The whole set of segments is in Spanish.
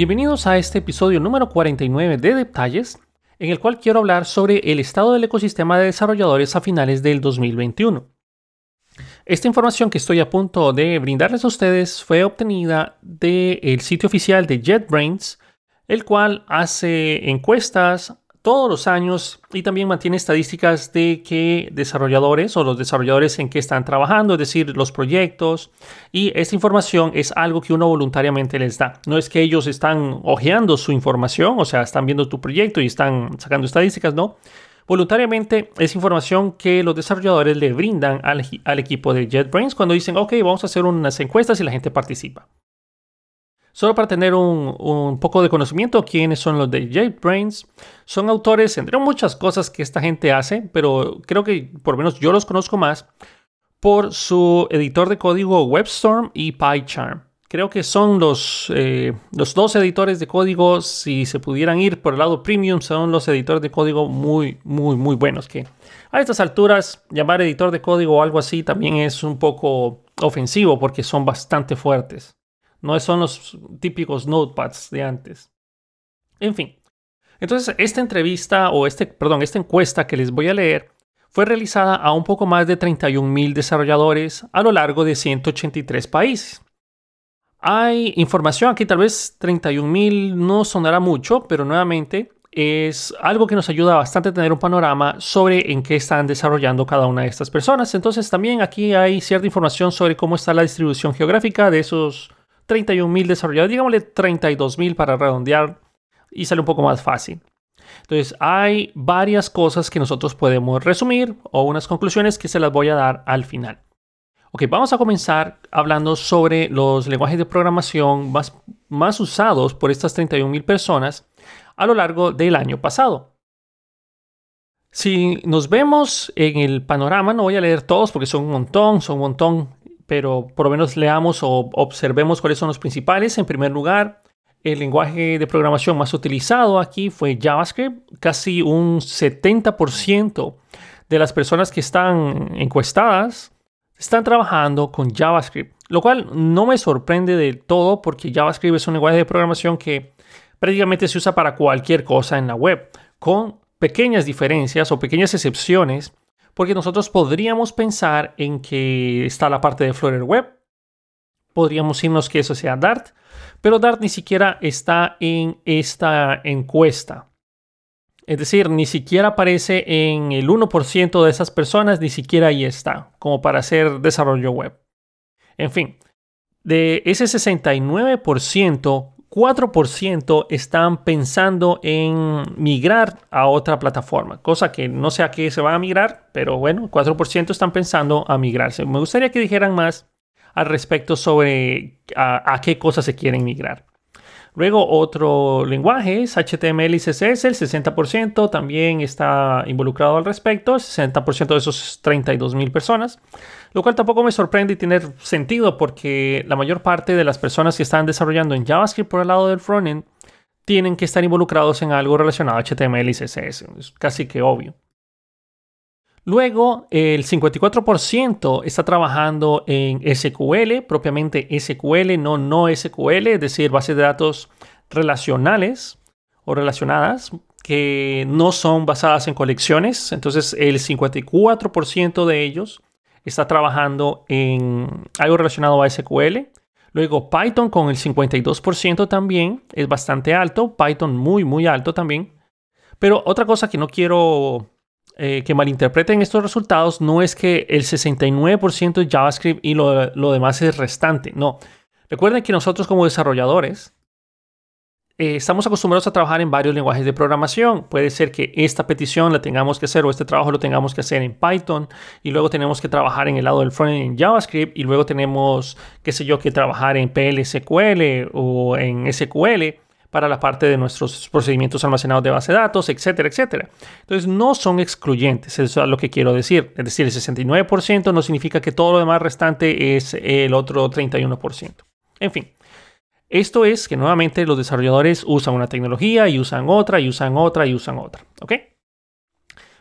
Bienvenidos a este episodio número 49 de Detalles, en el cual quiero hablar sobre el estado del ecosistema de desarrolladores a finales del 2021. Esta información que estoy a punto de brindarles a ustedes fue obtenida del sitio oficial de JetBrains, el cual hace encuestas todos los años y también mantiene estadísticas de qué desarrolladores o los desarrolladores en qué están trabajando, es decir, los proyectos. Y esta información es algo que uno voluntariamente les da. No es que ellos están hojeando su información, o sea, están viendo tu proyecto y están sacando estadísticas, no. Voluntariamente es información que los desarrolladores le brindan al equipo de JetBrains cuando dicen, ok, vamos a hacer unas encuestas y la gente participa. Solo para tener un poco de conocimiento, ¿quiénes son los de JetBrains? Son autores, entre muchas cosas que esta gente hace, pero creo que por lo menos yo los conozco más por su editor de código WebStorm y PyCharm. Creo que son los dos editores de código, si se pudieran ir por el lado premium, son los editores de código muy buenos. Que a estas alturas, llamar editor de código o algo así también es un poco ofensivo porque son bastante fuertes. No son los típicos notepads de antes. En fin. Entonces, esta encuesta que les voy a leer fue realizada a un poco más de 31,000 desarrolladores a lo largo de 183 países. Hay información aquí, tal vez 31,000 no sonará mucho, pero nuevamente es algo que nos ayuda bastante a tener un panorama sobre en qué están desarrollando cada una de estas personas. Entonces, también aquí hay cierta información sobre cómo está la distribución geográfica de esos 31,000 desarrolladores, digámosle 32,000 para redondear y sale un poco más fácil. Entonces, hay varias cosas que nosotros podemos resumir o unas conclusiones que se las voy a dar al final. Ok, vamos a comenzar hablando sobre los lenguajes de programación más usados por estas 31,000 personas a lo largo del año pasado. Si nos vemos en el panorama, no voy a leer todos porque son un montón. Pero por lo menos leamos o observemos cuáles son los principales. En primer lugar, el lenguaje de programación más utilizado aquí fue JavaScript. Casi un 70% de las personas que están encuestadas están trabajando con JavaScript, lo cual no me sorprende del todo porque JavaScript es un lenguaje de programación que prácticamente se usa para cualquier cosa en la web, con pequeñas diferencias o pequeñas excepciones. Porque nosotros podríamos pensar en que está la parte de Flutter Web. Podríamos irnos que eso sea Dart. Pero Dart ni siquiera está en esta encuesta. Es decir, ni siquiera aparece en el 1% de esas personas. Ni siquiera ahí está. Como para hacer desarrollo web. En fin. De ese 69%, 4% están pensando en migrar a otra plataforma, cosa que no sé a qué se van a migrar, pero bueno, 4% están pensando a migrarse. Me gustaría que dijeran más al respecto sobre a qué cosas se quieren migrar. Luego otro lenguaje es HTML y CSS, el 60% también está involucrado al respecto, el 60% de esos 32,000 personas, lo cual tampoco me sorprende y tiene sentido porque la mayor parte de las personas que están desarrollando en JavaScript por el lado del frontend tienen que estar involucrados en algo relacionado a HTML y CSS, es casi que obvio. Luego, el 54% está trabajando en SQL, propiamente SQL, no SQL, es decir, bases de datos relacionales o relacionadas que no son basadas en colecciones. Entonces, el 54% de ellos está trabajando en algo relacionado a SQL. Luego, Python con el 52% también es bastante alto. Python muy alto también. Pero otra cosa que no quiero que malinterpreten estos resultados no es que el 69% es JavaScript y lo demás es restante. No. Recuerden que nosotros como desarrolladores estamos acostumbrados a trabajar en varios lenguajes de programación. Puede ser que esta petición la tengamos que hacer o este trabajo lo tengamos que hacer en Python y luego tenemos que trabajar en el lado del frontend en JavaScript y luego tenemos, qué sé yo, que trabajar en PL/SQL o en SQL para la parte de nuestros procedimientos almacenados de base de datos, etcétera. Entonces, no son excluyentes, eso es lo que quiero decir. Es decir, el 69% no significa que todo lo demás restante es el otro 31%. En fin, esto es que nuevamente los desarrolladores usan una tecnología y usan otra, ¿ok?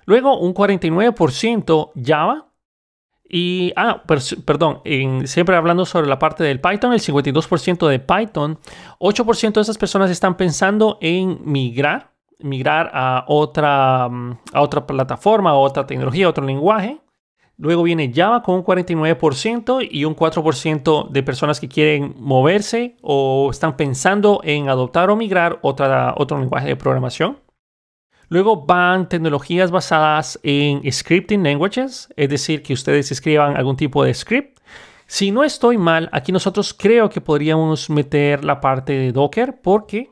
Luego, un 49% Java Y, perdón, siempre hablando sobre la parte del Python, el 52% de Python, 8% de esas personas están pensando en migrar a otra plataforma, a otra tecnología, a otro lenguaje. Luego viene Java con un 49% y un 4% de personas que quieren moverse o están pensando en adoptar o migrar otro lenguaje de programación. Luego van tecnologías basadas en scripting languages, es decir, que ustedes escriban algún tipo de script. Si no estoy mal, aquí nosotros creo que podríamos meter la parte de Docker porque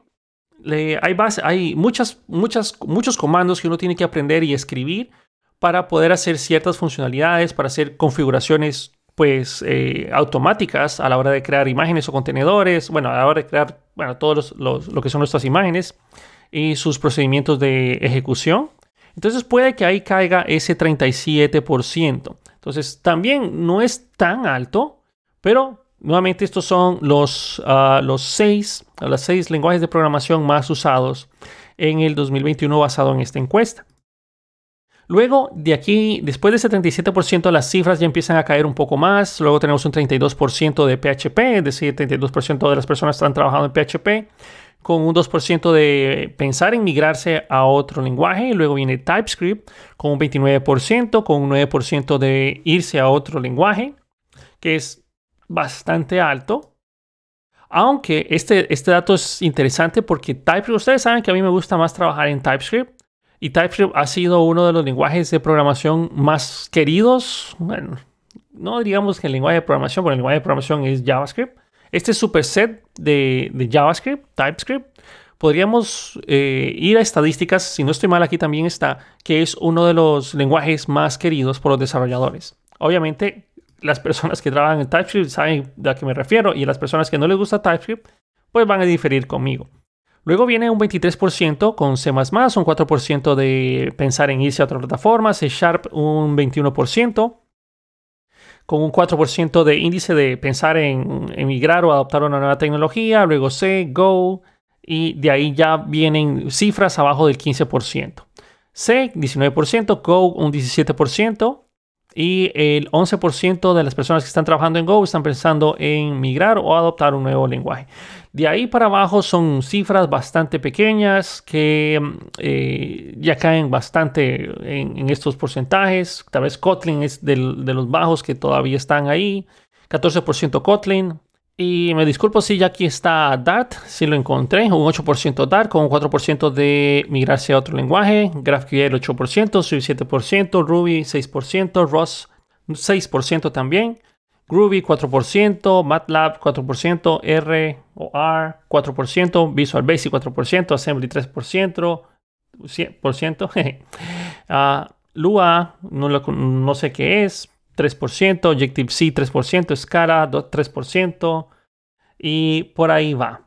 hay muchos comandos que uno tiene que aprender y escribir para poder hacer ciertas funcionalidades, para hacer configuraciones pues automáticas a la hora de crear imágenes o contenedores, bueno, a la hora de crear todos lo que son nuestras imágenes y sus procedimientos de ejecución. Entonces puede que ahí caiga ese 37%. Entonces también no es tan alto, pero nuevamente estos son los 6 lenguajes de programación más usados en el 2021 basado en esta encuesta. Luego, de aquí, después de ese 37%, las cifras ya empiezan a caer un poco más. Luego tenemos un 32% de PHP, es decir, 32% de las personas están trabajando en PHP, con un 2% de pensar en migrarse a otro lenguaje. Y luego viene TypeScript con un 29%, con un 9% de irse a otro lenguaje, que es bastante alto. Aunque este dato es interesante porque TypeScript, ustedes saben que a mí me gusta más trabajar en TypeScript. Y TypeScript ha sido uno de los lenguajes de programación más queridos. Bueno, no digamos que el lenguaje de programación, porque el lenguaje de programación es JavaScript. Este superset de JavaScript, TypeScript, podríamos ir a estadísticas, si no estoy mal aquí también está, que es uno de los lenguajes más queridos por los desarrolladores. Obviamente, las personas que trabajan en TypeScript saben a qué me refiero y las personas que no les gusta TypeScript, pues van a diferir conmigo. Luego viene un 23% con C++, un 4% de pensar en irse a otra plataforma, C# un 21%, con un 4% de índice de pensar en emigrar o adoptar una nueva tecnología, luego C, Go, y de ahí ya vienen cifras abajo del 15%. C, 19%, Go, un 17%, y el 11% de las personas que están trabajando en Go están pensando en migrar o adoptar un nuevo lenguaje. De ahí para abajo son cifras bastante pequeñas que ya caen bastante en estos porcentajes. Tal vez Kotlin es de los bajos que todavía están ahí. 14% Kotlin. Y me disculpo si ya aquí está Dart, si lo encontré. Un 8% Dart con un 4% de migrarse a otro lenguaje. GraphQL 8%, Swift 7%, Ruby 6%, Rust 6% también. Groovy 4%, MATLAB 4%, R o R 4%, Visual Basic 4%, Assembly 3%, 100%. Lua, no sé qué es, 3%, Objective-C 3%, Scala 3% y por ahí va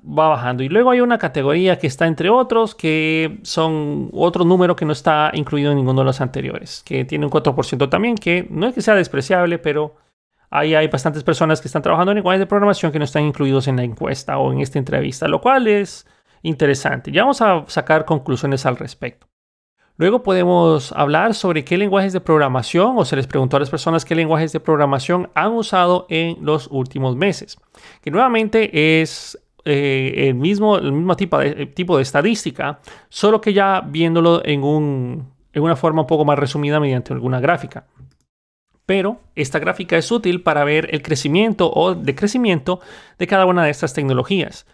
bajando. Y luego hay una categoría que está entre otros, que son otro número que no está incluido en ninguno de los anteriores, que tiene un 4% también, que no es que sea despreciable, pero ahí hay bastantes personas que están trabajando en lenguajes de programación que no están incluidos en la encuesta o en esta entrevista, lo cual es interesante. Ya vamos a sacar conclusiones al respecto. Luego podemos hablar sobre qué lenguajes de programación, o se les preguntó a las personas qué lenguajes de programación han usado en los últimos meses. Que nuevamente es el mismo tipo de estadística, solo que ya viéndolo en una forma un poco más resumida mediante alguna gráfica. Pero esta gráfica es útil para ver el crecimiento o decrecimiento de cada una de estas tecnologías.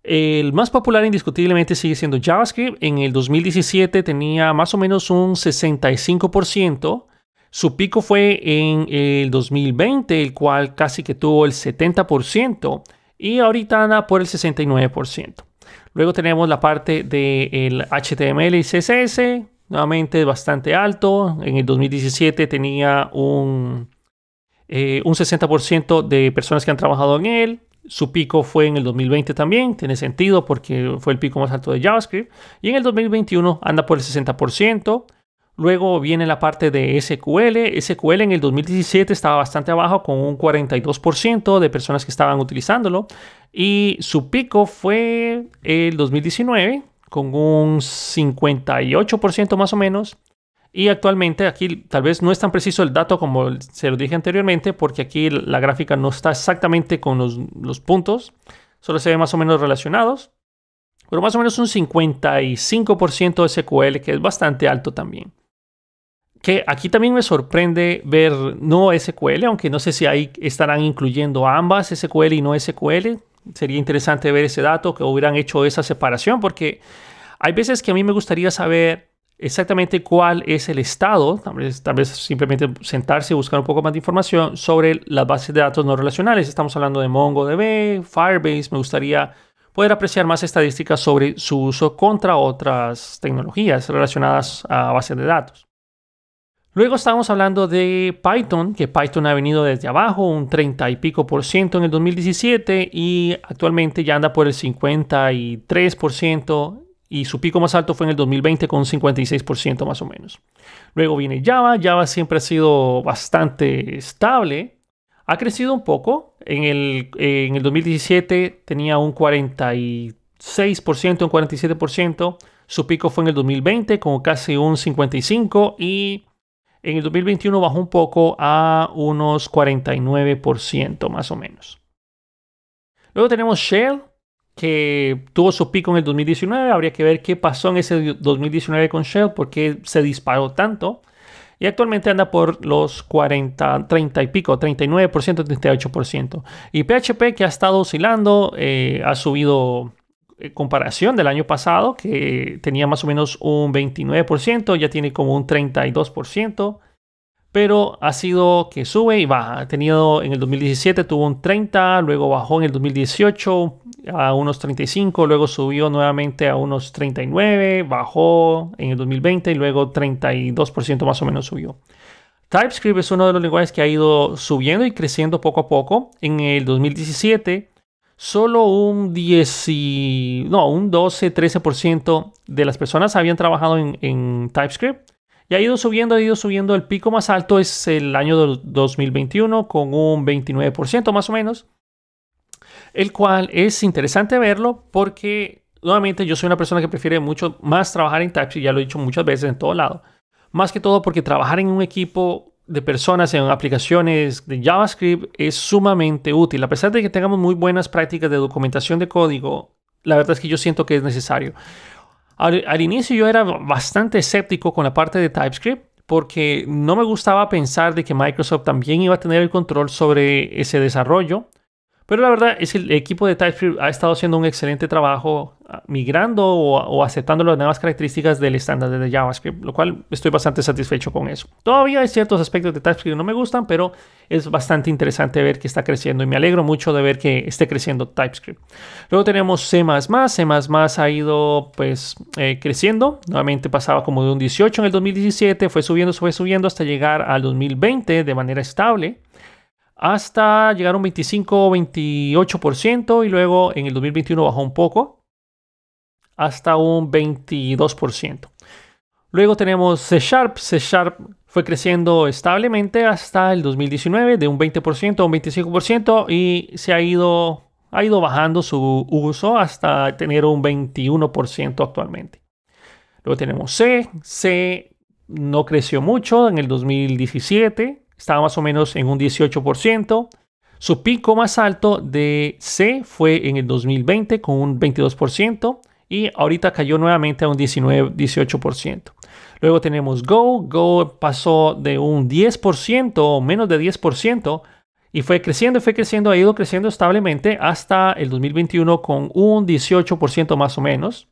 El más popular indiscutiblemente sigue siendo JavaScript. En el 2017 tenía más o menos un 65%. Su pico fue en el 2020, el cual casi que tuvo el 70%. Y ahorita anda por el 69%. Luego tenemos la parte del HTML y CSS. Nuevamente bastante alto. En el 2017 tenía un 60% de personas que han trabajado en él. Su pico fue en el 2020 también, tiene sentido porque fue el pico más alto de JavaScript. Y en el 2021 anda por el 60%. Luego viene la parte de SQL. SQL en el 2017 estaba bastante abajo con un 42% de personas que estaban utilizándolo. Y su pico fue el 2019 con un 58% más o menos. Y actualmente aquí tal vez no es tan preciso el dato como se lo dije anteriormente, porque aquí la gráfica no está exactamente con los puntos, solo se ve más o menos relacionados, pero más o menos un 55% SQL, que es bastante alto también. Que aquí también me sorprende ver no SQL, aunque no sé si ahí estarán incluyendo ambas SQL y no SQL. Sería interesante ver ese dato, que hubieran hecho esa separación, porque hay veces que a mí me gustaría saber exactamente cuál es el estado, tal vez simplemente sentarse y buscar un poco más de información sobre las bases de datos no relacionales. Estamos hablando de MongoDB, Firebase. Me gustaría poder apreciar más estadísticas sobre su uso contra otras tecnologías relacionadas a bases de datos. Luego estábamos hablando de Python, que Python ha venido desde abajo, un 30 y pico % en el 2017 y actualmente ya anda por el 53% y su pico más alto fue en el 2020 con un 56% más o menos. Luego viene Java. Java siempre ha sido bastante estable. Ha crecido un poco. En el 2017 tenía un 46%, un 47%. Su pico fue en el 2020 con casi un 55% y en el 2021 bajó un poco a unos 49% más o menos. Luego tenemos Shell, que tuvo su pico en el 2019. Habría que ver qué pasó en ese 2019 con Shell, por qué se disparó tanto. Y actualmente anda por los 30 y pico, 39%, 38%. Y PHP, que ha estado oscilando, ha subido en comparación del año pasado, que tenía más o menos un 29%, ya tiene como un 32%. Pero ha sido que sube y baja. Ha tenido en el 2017 tuvo un 30, luego bajó en el 2018 a unos 35, luego subió nuevamente a unos 39, bajó en el 2020 y luego 32% más o menos subió. TypeScript es uno de los lenguajes que ha ido subiendo y creciendo poco a poco. En el 2017 solo un 12-13% de las personas habían trabajado en TypeScript. Y ha ido subiendo. El pico más alto es el año 2021 con un 29% más o menos. El cual es interesante verlo porque, nuevamente, yo soy una persona que prefiere mucho más trabajar en TypeScript, ya lo he dicho muchas veces en todo lado. Más que todo porque trabajar en un equipo de personas en aplicaciones de JavaScript es sumamente útil. A pesar de que tengamos muy buenas prácticas de documentación de código, la verdad es que yo siento que es necesario. Al inicio yo era bastante escéptico con la parte de TypeScript porque no me gustaba pensar de que Microsoft también iba a tener el control sobre ese desarrollo. Pero la verdad es que el equipo de TypeScript ha estado haciendo un excelente trabajo migrando o aceptando las nuevas características del estándar de JavaScript, lo cual estoy bastante satisfecho con eso. Todavía hay ciertos aspectos de TypeScript que no me gustan, pero es bastante interesante ver que está creciendo y me alegro mucho de ver que esté creciendo TypeScript. Luego tenemos C++. C++ ha ido creciendo. Nuevamente pasaba como de un 18 en el 2017, fue subiendo hasta llegar al 2020 de manera estable, hasta llegar a un 25 o 28% y luego en el 2021 bajó un poco hasta un 22%. Luego tenemos C#. C# fue creciendo establemente hasta el 2019 de un 20% a un 25% y se ha ido bajando su uso hasta tener un 21% actualmente. Luego tenemos C. C no creció mucho en el 2017. Estaba más o menos en un 18%. Su pico más alto de C fue en el 2020 con un 22% y ahorita cayó nuevamente a un 18%. Luego tenemos Go. Go pasó de un 10% o menos de 10% y fue creciendo, ha ido creciendo establemente hasta el 2021 con un 18% más o menos.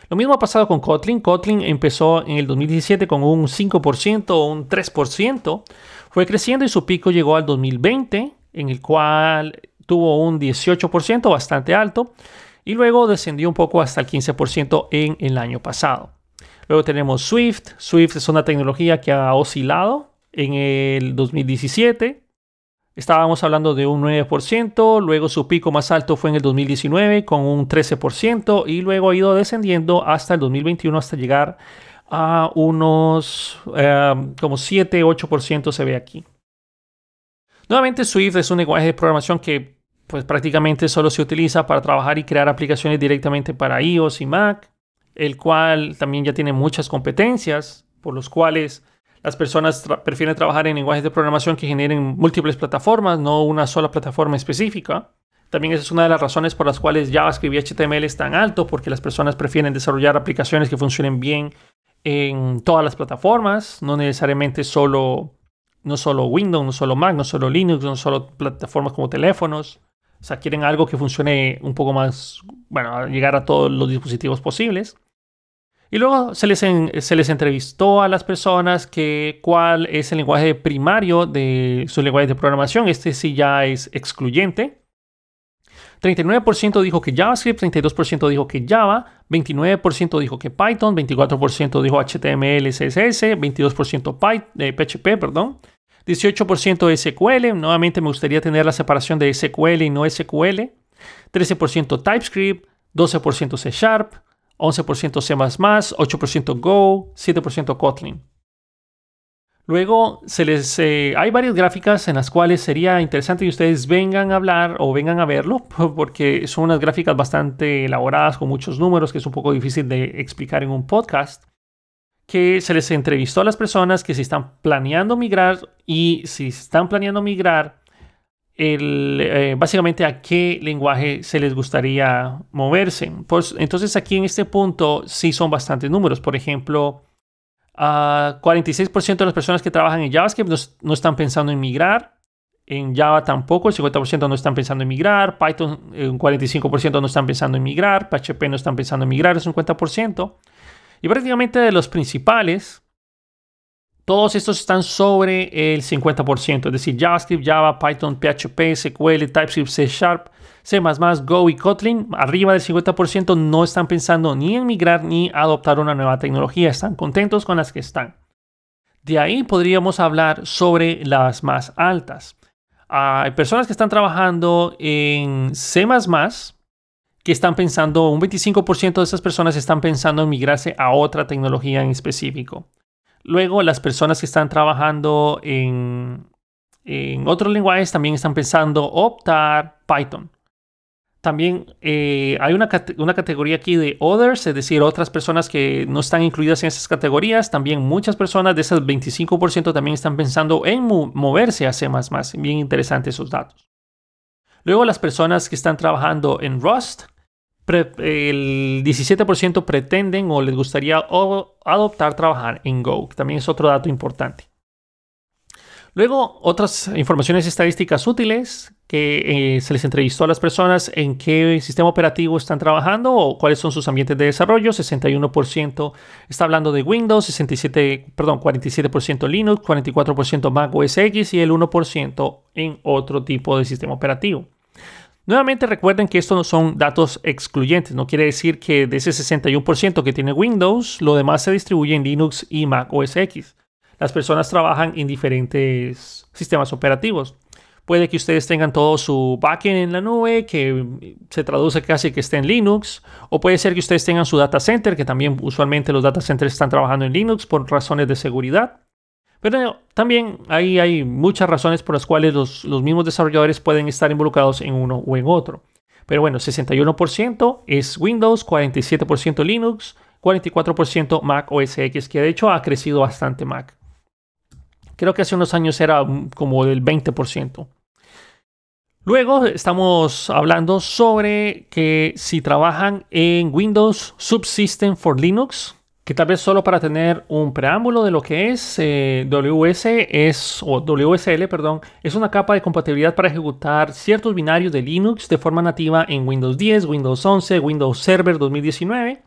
Lo mismo ha pasado con Kotlin. Kotlin empezó en el 2017 con un 5% o un 3%. Fue creciendo y su pico llegó al 2020, en el cual tuvo un 18%, bastante alto. Y luego descendió un poco hasta el 15% en el año pasado. Luego tenemos Swift. Swift es una tecnología que ha oscilado en el 2017. Estábamos hablando de un 9%, luego su pico más alto fue en el 2019 con un 13% y luego ha ido descendiendo hasta el 2021 hasta llegar a unos como 7-8% se ve aquí. Nuevamente Swift es un lenguaje de programación que pues prácticamente solo se utiliza para trabajar y crear aplicaciones directamente para iOS y Mac, el cual también ya tiene muchas competencias. por los cuales las personas prefieren trabajar en lenguajes de programación que generen múltiples plataformas, no una sola plataforma específica. También esa es una de las razones por las cuales JavaScript y HTML es tan alto, porque las personas prefieren desarrollar aplicaciones que funcionen bien en todas las plataformas, no necesariamente no solo Windows, no solo Mac, no solo Linux, no solo plataformas como teléfonos. O sea, quieren algo que funcione un poco más, bueno, llegar a todos los dispositivos posibles. Y luego se les entrevistó a las personas cuál es el lenguaje primario de sus lenguajes de programación. Este sí ya es excluyente. 39% dijo que JavaScript, 32% dijo que Java, 29% dijo que Python, 24% dijo HTML, CSS, 22% PHP, 18% SQL. Nuevamente me gustaría tener la separación de SQL y no SQL. 13% TypeScript, 12% C Sharp, 11% C++, 8% Go, 7% Kotlin. Luego hay varias gráficas en las cuales sería interesante que ustedes vengan a hablar o vengan a verlo, porque son unas gráficas bastante elaboradas con muchos números que es un poco difícil de explicar en un podcast, que se les entrevistó a las personas que si están planeando migrar y si están planeando migrar, básicamente a qué lenguaje se les gustaría moverse. Pues, entonces aquí en este punto sí son bastantes números. Por ejemplo, 46% de las personas que trabajan en JavaScript no están pensando en migrar. En Java tampoco, el 50% no están pensando en migrar. Python, un 45% no están pensando en migrar. PHP no están pensando en migrar, el 50%. Y prácticamente de los principales, todos estos están sobre el 50%. Es decir, JavaScript, Java, Python, PHP, SQL, TypeScript, C Sharp, C++, Go y Kotlin, arriba del 50% no están pensando ni en migrar ni adoptar una nueva tecnología. Están contentos con las que están. De ahí podríamos hablar sobre las más altas. Hay personas que están trabajando en C++, que están pensando, un 25% de esas personas están pensando en migrarse a otra tecnología en específico. Luego, las personas que están trabajando en otros lenguajes también están pensando optar Python. También hay una categoría aquí de others, es decir, otras personas que no están incluidas en esas categorías. También muchas personas de esas 25% también están pensando en moverse a C++. Bien interesantes esos datos. Luego las personas que están trabajando en Rust, el 17% pretenden o les gustaría adoptar trabajar en Go, que también es otro dato importante. Luego, otras informaciones estadísticas útiles que se les entrevistó a las personas en qué sistema operativo están trabajando o cuáles son sus ambientes de desarrollo. 61% está hablando de Windows, 47% Linux, 44% Mac OS X y el 1% en otro tipo de sistema operativo. Nuevamente recuerden que estos no son datos excluyentes. No quiere decir que de ese 61% que tiene Windows, lo demás se distribuye en Linux y Mac OS X. Las personas trabajan en diferentes sistemas operativos. Puede que ustedes tengan todo su backend en la nube, que se traduce casi que esté en Linux. O puede ser que ustedes tengan su data center, que también usualmente los data centers están trabajando en Linux por razones de seguridad. Pero también hay muchas razones por las cuales los mismos desarrolladores pueden estar involucrados en uno o en otro. Pero bueno, 61% es Windows, 47% Linux, 44% Mac OS X, que de hecho ha crecido bastante Mac. Creo que hace unos años era como del 20%. Luego estamos hablando sobre que si trabajan en Windows Subsystem for Linux, que tal vez solo para tener un preámbulo de lo que es WSL, es una capa de compatibilidad para ejecutar ciertos binarios de Linux de forma nativa en Windows 10, Windows 11, Windows Server 2019.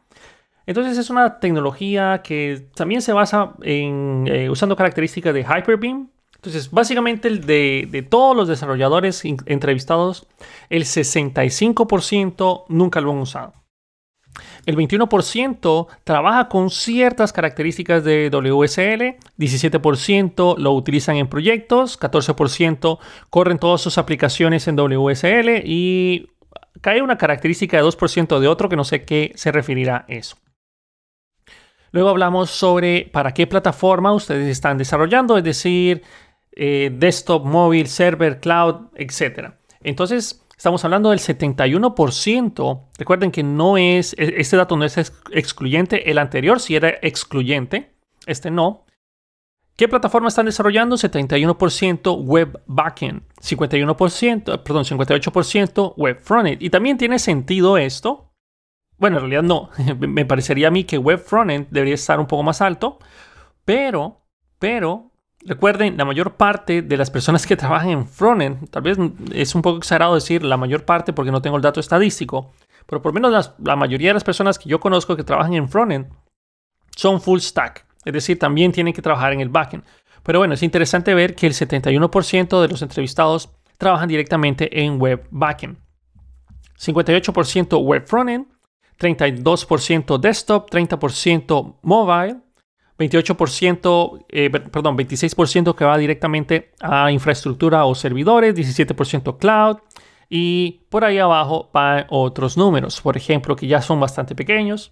Entonces es una tecnología que también se basa en usando características de Hyper-V. Entonces básicamente de todos los desarrolladores entrevistados, el 65% nunca lo han usado. El 21% trabaja con ciertas características de WSL, 17% lo utilizan en proyectos, 14% corren todas sus aplicaciones en WSL y cae una característica de 2% de otro que no sé qué se referirá a eso. Luego hablamos sobre para qué plataforma ustedes están desarrollando, es decir, desktop, móvil, server, cloud, etc. Entonces, estamos hablando del 71%. Recuerden que este dato no es excluyente. El anterior sí era excluyente. este no. ¿Qué plataforma están desarrollando? 71% web backend, 58% web frontend. Y también tiene sentido esto. Bueno, en realidad no. Me parecería a mí que web frontend debería estar un poco más alto. Pero, recuerden, la mayor parte de las personas que trabajan en frontend, tal vez es un poco exagerado decir la mayor parte porque no tengo el dato estadístico, pero por lo menos la mayoría de las personas que yo conozco que trabajan en frontend son full stack. Es decir, también tienen que trabajar en el backend. Pero bueno, es interesante ver que el 71% de los entrevistados trabajan directamente en web backend. 58% web frontend, 32% desktop, 30% mobile, 26% que va directamente a infraestructura o servidores, 17% cloud y por ahí abajo van otros números, por ejemplo, que ya son bastante pequeños.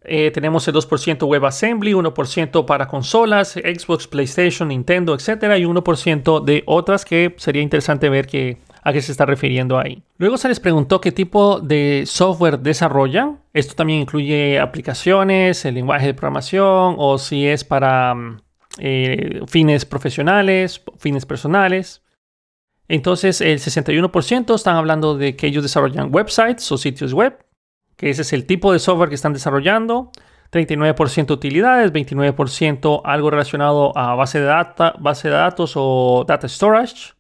Tenemos el 2% WebAssembly, 1% para consolas, Xbox, PlayStation, Nintendo, etc. Y 1% de otras que sería interesante ver a qué se está refiriendo ahí. Luego se les preguntó qué tipo de software desarrollan. Esto también incluye aplicaciones, el lenguaje de programación o si es para fines profesionales, fines personales. Entonces el 61% están hablando de que ellos desarrollan websites o sitios web, que ese es el tipo de software que están desarrollando. 39% utilidades, 29% algo relacionado a base de datos o data storage.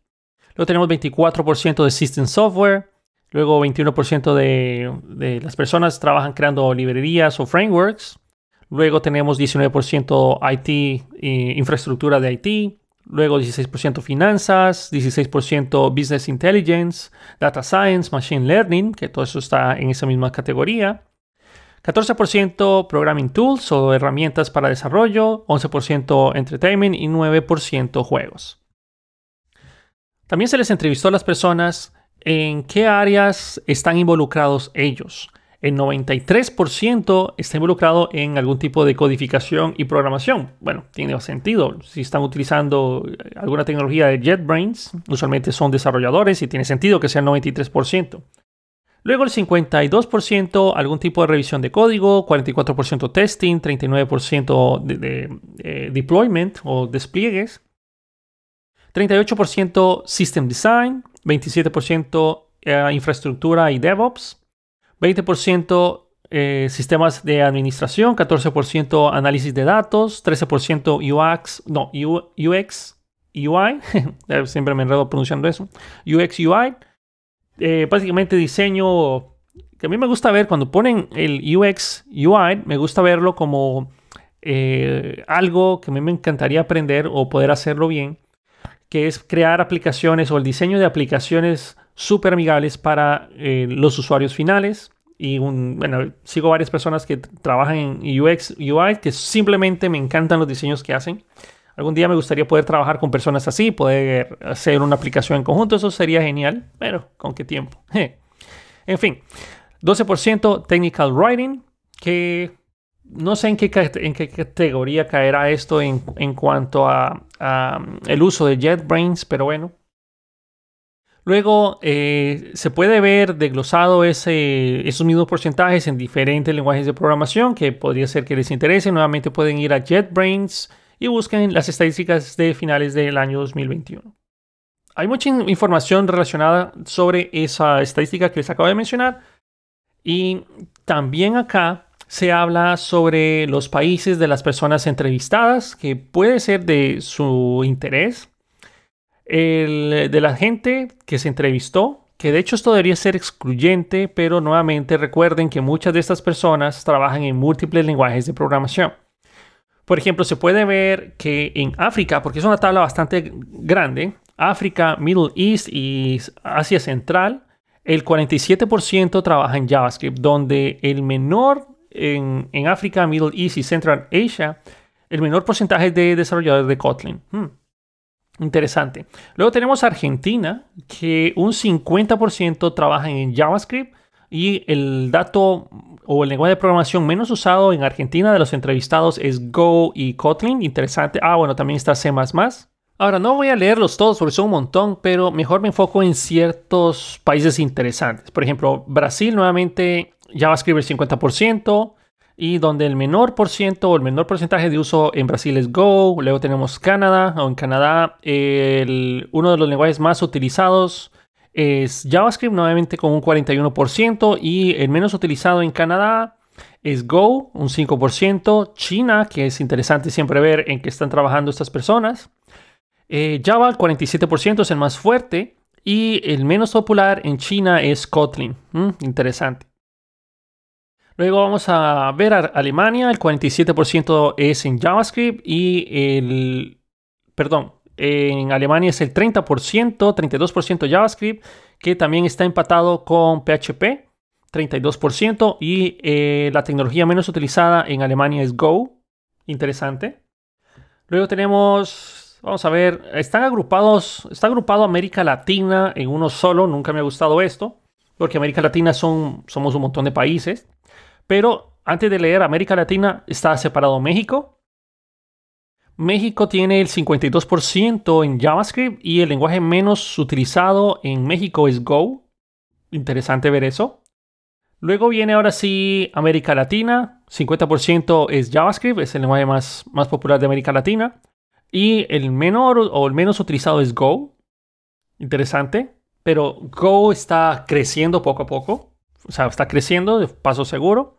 Luego tenemos 24% de system software. Luego 21% de las personas trabajan creando librerías o frameworks. Luego tenemos 19% IT, infraestructura de IT. Luego 16% finanzas, 16% business intelligence, data science, machine learning, que todo eso está en esa misma categoría. 14% programming tools o herramientas para desarrollo, 11% entertainment y 9% juegos. También se les entrevistó a las personas en qué áreas están involucrados ellos. El 93% está involucrado en algún tipo de codificación y programación. Bueno, tiene sentido. Si están utilizando alguna tecnología de JetBrains, usualmente son desarrolladores y tiene sentido que sea el 93%. Luego el 52% algún tipo de revisión de código, 44% testing, 39% de deployment o despliegues, 38% system design, 27% infraestructura y DevOps, 20% sistemas de administración, 14% análisis de datos, 13% UX, UI, siempre me enredo pronunciando eso, UX, UI, básicamente diseño, que a mí me gusta ver cuando ponen el UX, UI, me gusta verlo como algo que a mí me encantaría aprender o poder hacerlo bien, que es crear aplicaciones o el diseño de aplicaciones súper amigables para los usuarios finales. Y bueno, sigo varias personas que trabajan en UX, UI, que simplemente me encantan los diseños que hacen. Algún día me gustaría poder trabajar con personas así, poder hacer una aplicación en conjunto. Eso sería genial, pero ¿con qué tiempo? En fin, 12% technical writing, que no sé en qué categoría caerá esto en cuanto a el uso de JetBrains, pero bueno. Luego se puede ver desglosado esos mismos porcentajes en diferentes lenguajes de programación que podría ser que les interese. Nuevamente pueden ir a JetBrains y busquen las estadísticas de finales del año 2021. Hay mucha información relacionada sobre esa estadística que les acabo de mencionar. Y también acá se habla sobre los países de las personas entrevistadas, que puede ser de su interés. De la gente que se entrevistó, que de hecho esto debería ser excluyente, pero nuevamente recuerden que muchas de estas personas trabajan en múltiples lenguajes de programación. Por ejemplo, se puede ver que en África, porque es una tabla bastante grande, África, Middle East y Asia Central, el 47% trabaja en JavaScript, donde el menor en África, Middle East y Central Asia, el menor porcentaje de desarrolladores de Kotlin. Interesante. Luego tenemos Argentina, que un 50% trabajan en JavaScript y el dato o el lenguaje de programación menos usado en Argentina de los entrevistados es Go y Kotlin. Interesante. Bueno, también está C++. Ahora, no voy a leerlos todos porque son un montón, pero mejor me enfoco en ciertos países interesantes. Por ejemplo, Brasil, nuevamente, JavaScript el 50%. y donde el menor por ciento o el menor porcentaje de uso en Brasil es Go. Luego tenemos Canadá, o en Canadá uno de los lenguajes más utilizados es JavaScript, nuevamente con un 41%, y el menos utilizado en Canadá es Go, un 5%. China, que es interesante siempre ver en qué están trabajando estas personas. Java, el 47%, es el más fuerte, y el menos popular en China es Kotlin. Interesante. Luego vamos a ver a Alemania, el 47% es en JavaScript y en Alemania es el 30%, 32% JavaScript, que también está empatado con PHP, 32%, y la tecnología menos utilizada en Alemania es Go. Interesante. Luego tenemos, vamos a ver, está agrupado América Latina en uno solo. Nunca me ha gustado esto, porque América Latina somos un montón de países. Pero antes de leer América Latina, está separado México. México tiene el 52% en JavaScript y el lenguaje menos utilizado en México es Go. Interesante ver eso. Luego viene ahora sí América Latina. 50% es JavaScript, es el lenguaje más popular de América Latina. Y el menor o el menos utilizado es Go. Interesante. Pero Go está creciendo poco a poco. O sea, está creciendo de paso seguro.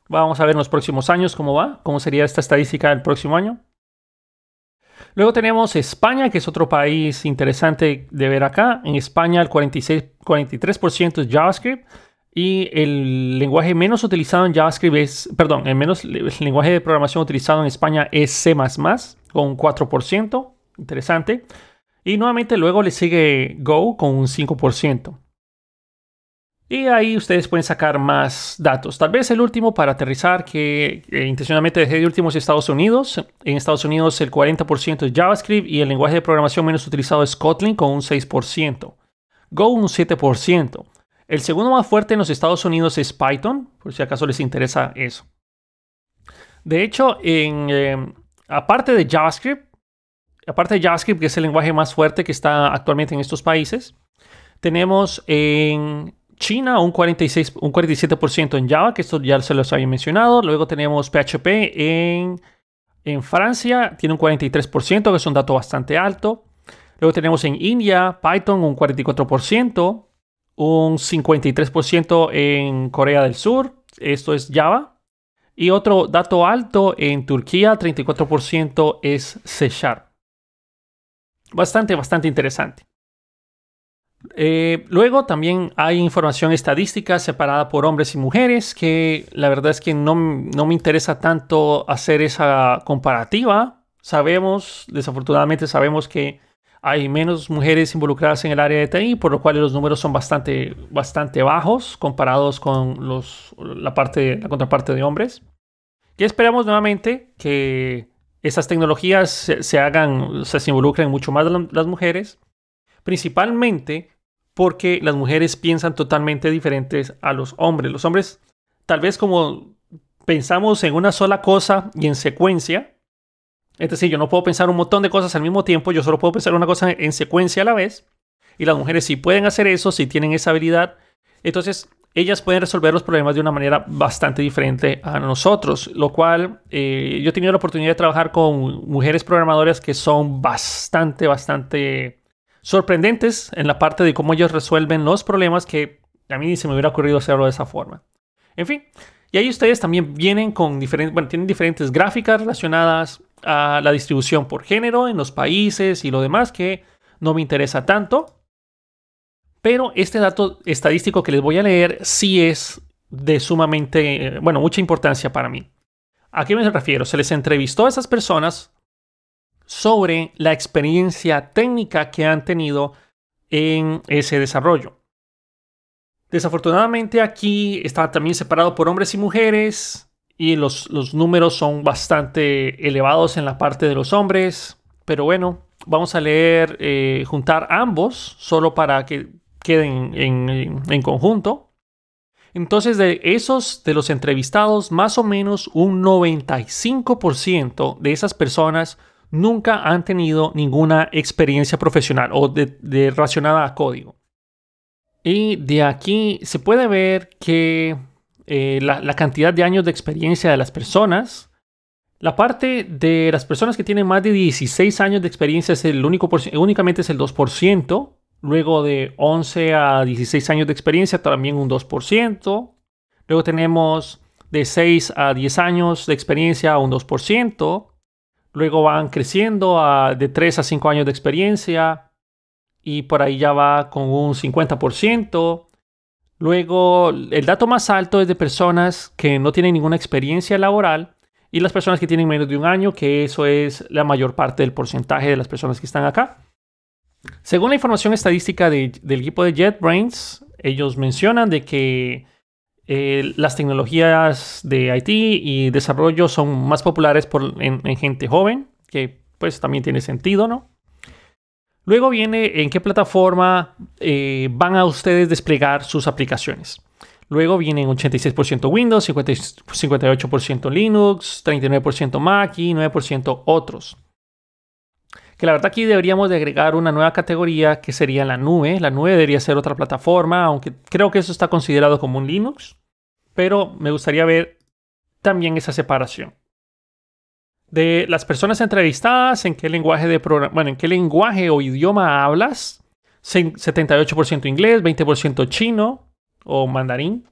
Vamos a ver en los próximos años cómo va, cómo sería esta estadística del próximo año. Luego tenemos España, que es otro país interesante de ver acá. En España el 43% es JavaScript y el lenguaje menos utilizado en JavaScript el lenguaje de programación utilizado en España es C++, con un 4%. Interesante. Y nuevamente luego le sigue Go con un 5%. Y ahí ustedes pueden sacar más datos. Tal vez el último para aterrizar, que intencionalmente dejé de último, es Estados Unidos. En Estados Unidos el 40% es JavaScript y el lenguaje de programación menos utilizado es Kotlin con un 6%. Go un 7%. El segundo más fuerte en los Estados Unidos es Python, por si acaso les interesa eso. De hecho, aparte de JavaScript, que es el lenguaje más fuerte que está actualmente en estos países, tenemos en China un 47% en Java, que esto ya se los había mencionado. Luego tenemos PHP en Francia, tiene un 43%, que es un dato bastante alto. Luego tenemos en India, Python un 44%, un 53% en Corea del Sur, esto es Java. Y otro dato alto en Turquía, 34% es C#. Bastante interesante. Luego también hay información estadística separada por hombres y mujeres, que la verdad es que no me interesa tanto hacer esa comparativa. Desafortunadamente sabemos que hay menos mujeres involucradas en el área de TI, por lo cual los números son bastante bajos comparados con la contraparte de hombres. Y esperamos nuevamente que esas tecnologías se involucren mucho más las mujeres, principalmente porque las mujeres piensan totalmente diferentes a los hombres. Los hombres, tal vez como pensamos en una sola cosa y en secuencia, es decir, yo no puedo pensar un montón de cosas al mismo tiempo, yo solo puedo pensar una cosa en secuencia a la vez, y las mujeres sí pueden hacer eso, sí tienen esa habilidad, entonces ellas pueden resolver los problemas de una manera bastante diferente a nosotros, lo cual yo he tenido la oportunidad de trabajar con mujeres programadoras que son bastante sorprendentes en la parte de cómo ellos resuelven los problemas, que a mí se me hubiera ocurrido hacerlo de esa forma. En fin, y ahí ustedes también vienen con tienen diferentes gráficas relacionadas a la distribución por género en los países y lo demás, que no me interesa tanto. Pero este dato estadístico que les voy a leer sí es de mucha importancia para mí. ¿A qué me refiero? Se les entrevistó a esas personas sobre la experiencia técnica que han tenido en ese desarrollo. Desafortunadamente aquí está también separado por hombres y mujeres y los números son bastante elevados en la parte de los hombres, pero bueno, vamos a juntar ambos solo para que queden en conjunto. Entonces, de los entrevistados, más o menos un 95% de esas personas nunca han tenido ninguna experiencia profesional o relacionada a código. Y de aquí se puede ver que la cantidad de años de experiencia de las personas. La parte de las personas que tienen más de 16 años de experiencia es únicamente es el 2%. Luego de 11 a 16 años de experiencia también un 2%. Luego tenemos de 6 a 10 años de experiencia un 2%. Luego van creciendo de 3 a 5 años de experiencia. Y por ahí ya va con un 50%. Luego el dato más alto es de personas que no tienen ninguna experiencia laboral. Y las personas que tienen menos de un año, que eso es la mayor parte del porcentaje de las personas que están acá. Según la información estadística del equipo de JetBrains, ellos mencionan de que las tecnologías de IT y desarrollo son más populares en gente joven, que pues también tiene sentido, ¿no? Luego viene en qué plataforma van a ustedes desplegar sus aplicaciones. Luego vienen 86% Windows, 58% Linux, 39% Mac y 9% otros. Que la verdad aquí deberíamos de agregar una nueva categoría que sería la nube. La nube debería ser otra plataforma, aunque creo que eso está considerado como un Linux. Pero me gustaría ver también esa separación. De las personas entrevistadas, ¿en qué lenguaje en qué lenguaje o idioma hablas? 78% inglés, 20% chino o mandarín,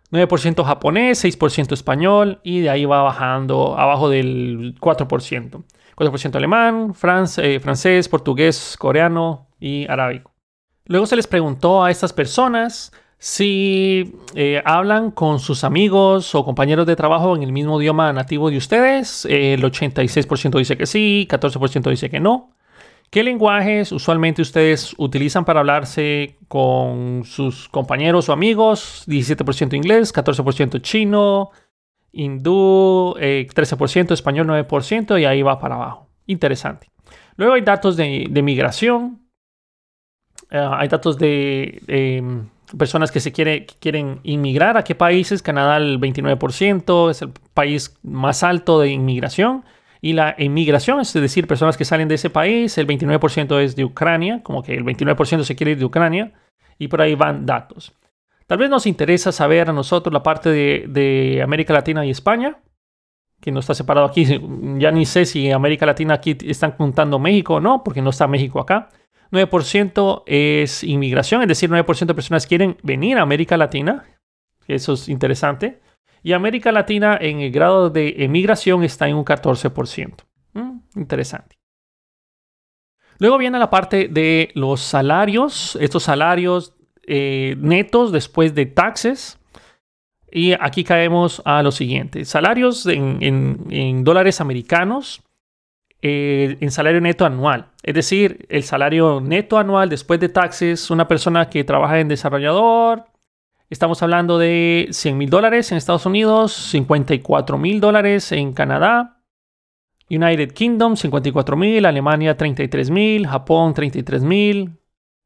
9% japonés, 6% español y de ahí va bajando abajo del 4%. 4% alemán, francés, portugués, coreano y arábigo. Luego se les preguntó a estas personas si hablan con sus amigos o compañeros de trabajo en el mismo idioma nativo de ustedes. El 86% dice que sí, 14% dice que no. ¿Qué lenguajes usualmente ustedes utilizan para hablarse con sus compañeros o amigos? 17% inglés, 14% chino, hindú, 13% español, 9% y ahí va para abajo. Interesante. Luego hay datos de migración. Hay datos de personas que quieren inmigrar. ¿A qué países? Canadá el 29% es el país más alto de inmigración. Y la emigración, es decir, personas que salen de ese país, el 29% es de Ucrania, como que el 29% se quiere ir de Ucrania, y por ahí van datos. Tal vez nos interesa saber a nosotros la parte de América Latina y España, que no está separado aquí. Ya ni sé si América Latina aquí están contando México o no, porque no está México acá. 9% es inmigración, es decir, 9% de personas quieren venir a América Latina. Eso es interesante. Y América Latina en el grado de emigración está en un 14%. Interesante. Luego viene la parte de los salarios. Estos salarios netos después de taxes. Y aquí caemos a lo siguiente. Salarios en dólares americanos. En salario neto anual. Es decir, el salario neto anual después de taxes. Una persona que trabaja en desarrollador. Estamos hablando de $100,000 en Estados Unidos, $54,000 en Canadá, United Kingdom, $54,000, Alemania, $33,000, Japón, $33,000.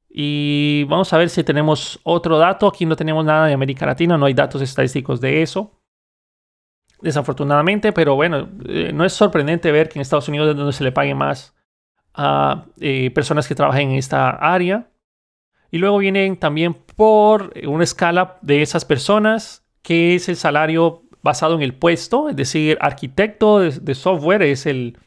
Y vamos a ver si tenemos otro dato. Aquí no tenemos nada de América Latina, no hay datos estadísticos de eso, desafortunadamente. Pero bueno, no es sorprendente ver que en Estados Unidos es donde se le pague más a personas que trabajan en esta área. Y luego vienen también por una escala de esas personas, que es el salario basado en el puesto, es decir, arquitecto de software es el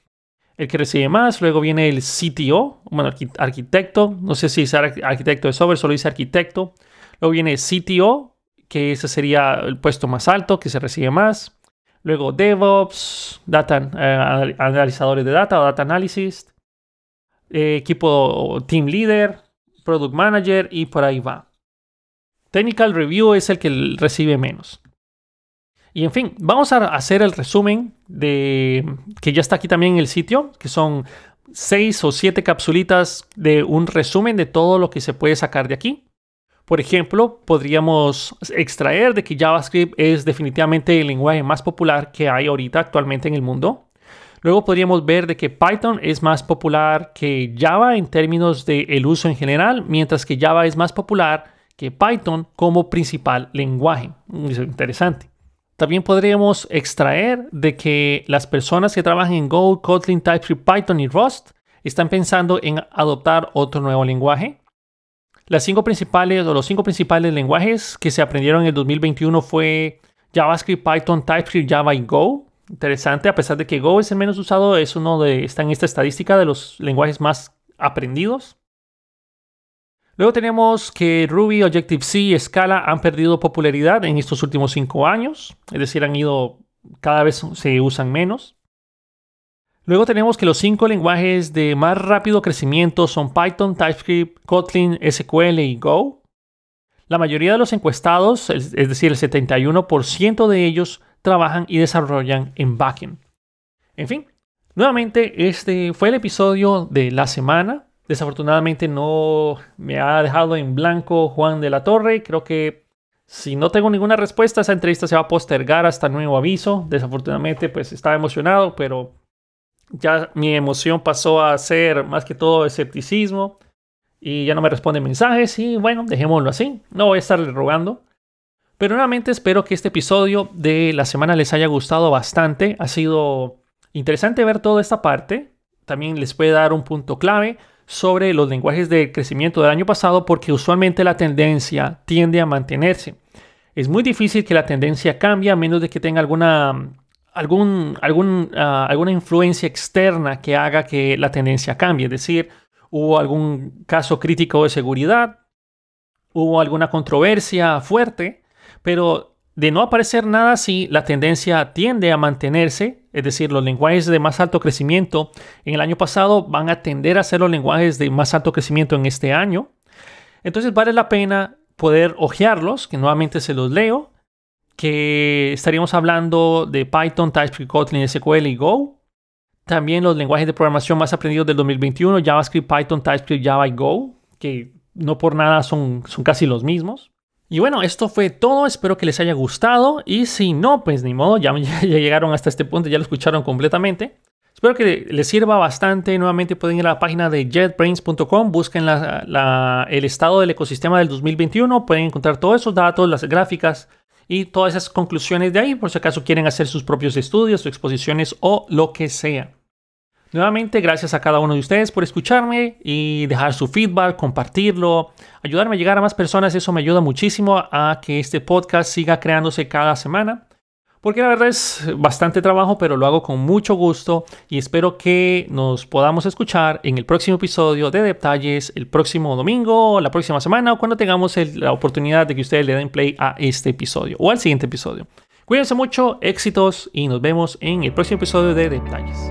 que recibe más. Luego viene el CTO, bueno, arquitecto, no sé si es arquitecto de software, solo dice arquitecto. Luego viene CTO, que ese sería el puesto más alto, que se recibe más. Luego DevOps, analizadores de data o data analysis, equipo team leader, Product Manager y por ahí va. Technical Review es el que recibe menos. Y en fin, vamos a hacer el resumen que ya está aquí también en el sitio, que son 6 o 7 capsulitas de un resumen de todo lo que se puede sacar de aquí. Por ejemplo, podríamos extraer de que JavaScript es definitivamente el lenguaje más popular que hay ahorita actualmente en el mundo. Luego podríamos ver de que Python es más popular que Java en términos del uso en general, mientras que Java es más popular que Python como principal lenguaje. Eso es interesante. También podríamos extraer de que las personas que trabajan en Go, Kotlin, TypeScript, Python y Rust están pensando en adoptar otro nuevo lenguaje. Los cinco principales lenguajes que se aprendieron en el 2021 fue JavaScript, Python, TypeScript, Java y Go. Interesante, a pesar de que Go es el menos usado, está en esta estadística de los lenguajes más aprendidos. Luego tenemos que Ruby, Objective-C y Scala han perdido popularidad en estos últimos 5 años. Es decir, cada vez se usan menos. Luego tenemos que los 5 lenguajes de más rápido crecimiento son Python, TypeScript, Kotlin, SQL y Go. La mayoría de los encuestados, es decir, el 71% de ellos, trabajan y desarrollan en backend. En fin, nuevamente este fue el episodio de la semana. Desafortunadamente no me ha dejado en blanco Juan de la Torre. Creo que si no tengo ninguna respuesta, esa entrevista se va a postergar hasta nuevo aviso. Desafortunadamente pues estaba emocionado, pero ya mi emoción pasó a ser más que todo escepticismo y ya no me responde mensajes y bueno, dejémoslo así. No voy a estarle rogando. Pero nuevamente espero que este episodio de la semana les haya gustado bastante. Ha sido interesante ver toda esta parte. También les puede dar un punto clave sobre los lenguajes de crecimiento del año pasado porque usualmente la tendencia tiende a mantenerse. Es muy difícil que la tendencia cambie a menos de que tenga alguna influencia externa que haga que la tendencia cambie. Es decir, hubo algún caso crítico de seguridad, hubo alguna controversia fuerte, pero de no aparecer nada así, la tendencia tiende a mantenerse. Es decir, los lenguajes de más alto crecimiento en el año pasado van a tender a ser los lenguajes de más alto crecimiento en este año. Entonces vale la pena poder hojearlos, que nuevamente se los leo, que estaríamos hablando de Python, TypeScript, Kotlin, SQL y Go. También los lenguajes de programación más aprendidos del 2021, JavaScript, Python, TypeScript, Java y Go, que no por nada son casi los mismos. Y bueno, esto fue todo. Espero que les haya gustado. Y si no, pues ni modo, ya llegaron hasta este punto, ya lo escucharon completamente. Espero que les sirva bastante. Nuevamente pueden ir a la página de JetBrains.com, busquen el estado del ecosistema del 2021. Pueden encontrar todos esos datos, las gráficas y todas esas conclusiones de ahí, por si acaso quieren hacer sus propios estudios o exposiciones o lo que sea. Nuevamente, gracias a cada uno de ustedes por escucharme y dejar su feedback, compartirlo, ayudarme a llegar a más personas. Eso me ayuda muchísimo a que este podcast siga creándose cada semana. Porque la verdad es bastante trabajo, pero lo hago con mucho gusto y espero que nos podamos escuchar en el próximo episodio de Detalles, el próximo domingo, la próxima semana o cuando tengamos la oportunidad de que ustedes le den play a este episodio o al siguiente episodio. Cuídense mucho, éxitos y nos vemos en el próximo episodio de Detalles.